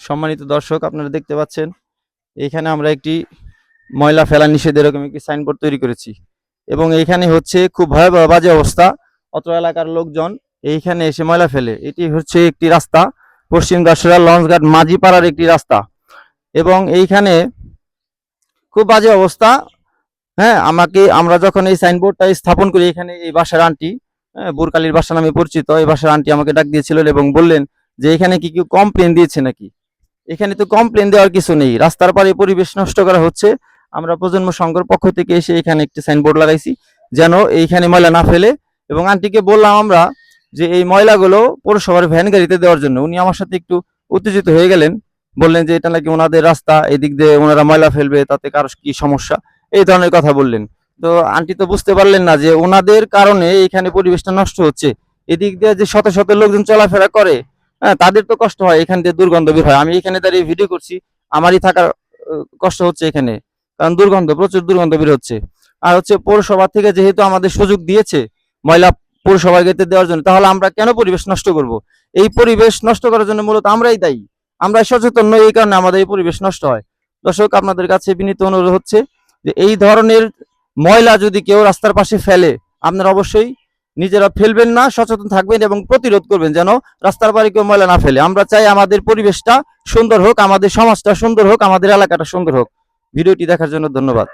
সম্মানিত দর্শক, আপনারা দেখতে পাচ্ছেন এখানে আমরা একটি ময়লা ফেলা নিষেধ এরকম একটি সাইনবোর্ড তৈরি করেছি এবং এইখানে হচ্ছে খুব ভয়াবহ বাজে অবস্থা। অত্র এলাকার লোকজন এইখানে এসে ময়লা ফেলে। এটি হচ্ছে একটি রাস্তা, পশ্চিম গাছড়া লঞ্চঘাট মাঝিপাড়ার একটি রাস্তা এবং এইখানে খুব বাজে অবস্থা। হ্যাঁ, আমরা যখন এই সাইনবোর্ডটা স্থাপন করি, এখানে এই বাসার আন্টি, বুরকালির বাসা নামে পরিচিত, এই বাসার আন্টি আমাকে ডাক দিয়েছিলেন এবং বললেন যে এখানে কি কেউ কমপ্লেন দিয়েছে নাকি। এখানে তো কমপ্লেন দেওয়ার কিছু নেই, রাস্তার পারে পরিবেশ নষ্ট করা হচ্ছে। আমরা প্রজন্ম সংঘের পক্ষ থেকে এসে এখানে একটি সাইনবোর্ড লাগাইছি যেন এইখানে ময়লা না ফেলে। এবং আন্টিকে বললাম আমরা যে এই ময়লাগুলো পৌরসভার ভ্যান গাড়িতে দেওয়ার জন্য। উনি আমার সাথে একটু উত্তেজিত হয়ে গেলেন, বললেন যে এটা নাকি ওনাদের রাস্তা, এদিক দিয়ে ওনারা ময়লা ফেলবে, তাতে কারো কি সমস্যা, এই ধরনের কথা বললেন। তো আন্টি তো বুঝতে পারলেন না যে ওনাদের কারণে এখানে পরিবেশটা নষ্ট হচ্ছে। এদিক দিয়ে যে শত শত লোকজন চলাফেরা করে, হ্যাঁ, তাদের তো কষ্ট হয়, এখান দিয়ে দুর্গন্ধ বের হয়। আমি এখানে দাঁড়িয়ে ভিডিও করছি, আমারই থাকার কষ্ট হচ্ছে এখানে, কারণ দুর্গন্ধ, প্রচুর দুর্গন্ধ বের হচ্ছে। আর হচ্ছে পৌরসভা থেকে যেহেতু আমাদের সুযোগ দিয়েছে ময়লা পৌরসভায় গেতে দেওয়ার জন্য, তাহলে আমরা কেন পরিবেশ নষ্ট করব? এই পরিবেশ নষ্ট করার জন্য মূলত আমরাই দায়ী। আমরা সচেতন নই, এই কারণে আমাদের এই পরিবেশ নষ্ট হয়। দর্শক, আপনাদের কাছে বিনীত অনুরোধ হচ্ছে যে এই ধরনের ময়লা যদি কেউ রাস্তার পাশে ফেলে, আপনারা অবশ্যই নিজেরা ফেলবেন না, সচেতন থাকবেন এবং প্রতিরোধ করবেন যেন রাস্তার পাড়ে কেউ ময়লা না ফেলে। আমরা চাই আমাদের পরিবেশটা সুন্দর হোক, আমাদের সমাজটা সুন্দর হোক, আমাদের এলাকাটা সুন্দর হোক। ভিডিওটি দেখার জন্য ধন্যবাদ।